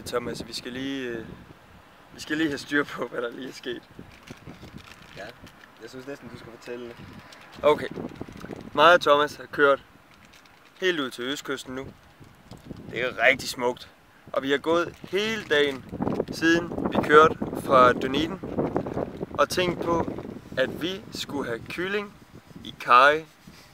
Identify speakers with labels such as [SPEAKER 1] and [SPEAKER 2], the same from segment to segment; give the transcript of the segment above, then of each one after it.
[SPEAKER 1] Thomas, vi skal lige have styr på, hvad der lige er sket.
[SPEAKER 2] Ja, jeg synes næsten, du skal fortælle det.
[SPEAKER 1] Okay. Mig og Thomas har kørt helt ud til østkysten nu. Det er rigtig smukt. Og vi har gået hele dagen, siden vi kørte fra Dunedin, og tænkt på, at vi skulle have kylling i karry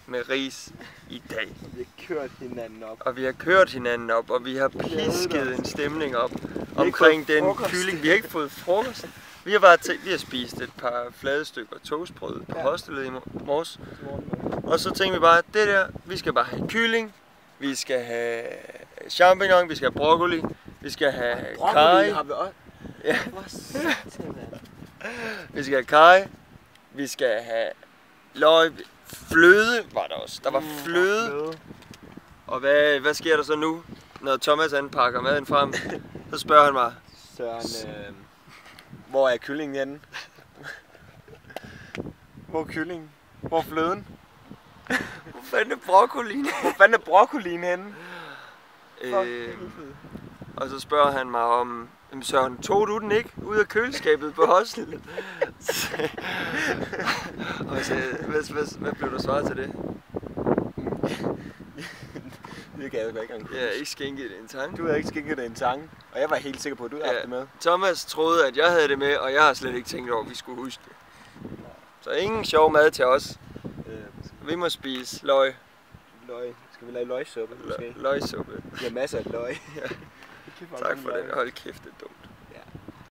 [SPEAKER 1] med ris i dag.
[SPEAKER 2] Vi har kørt hinanden op.
[SPEAKER 1] Og vi har kørt hinanden op, og vi har pisket en stemning op omkring den kylling. Vi har ikke fået frokost. Vi har spist et par flade stykker toastbrød på hostelet i morges. Og så tænkte vi bare, det der, vi skal bare have kylling, vi skal have champignon, vi skal have broccoli, vi skal have karry.
[SPEAKER 2] Har vi også.
[SPEAKER 1] Ja. Vi skal have karry, vi skal have løg, fløde var der også. Der var fløde. Og hvad sker der så nu, når Thomas pakker maden frem? Så spørger han mig,
[SPEAKER 2] Søren, hvor er kyllingen henne? Hvor er kyllingen? Hvor er fløden?
[SPEAKER 1] hvor fanden er broccolien?
[SPEAKER 2] Hvor fanden er broccolien henne?
[SPEAKER 1] Og så spørger han mig om, Søren, tog du den ikke ud af køleskabet på hostelet? Og så, hvad blev der svaret til det?
[SPEAKER 2] Det gav jeg ikke engang.
[SPEAKER 1] Jeg har ikke skænket det en tanke.
[SPEAKER 2] Du havde ikke skænket det en tanke, og jeg var helt sikker på, at du havde haft det med.
[SPEAKER 1] Thomas troede, at jeg havde det med, og jeg har slet ikke tænkt over, at vi skulle huske det. Så ingen sjov mad til os. Vi må spise løg.
[SPEAKER 2] Løg. Skal vi lave løgsuppe?
[SPEAKER 1] Løgsuppe.
[SPEAKER 2] Vi har masser af løg.
[SPEAKER 1] Ja. Tak for det. Hold kæft, det er dumt.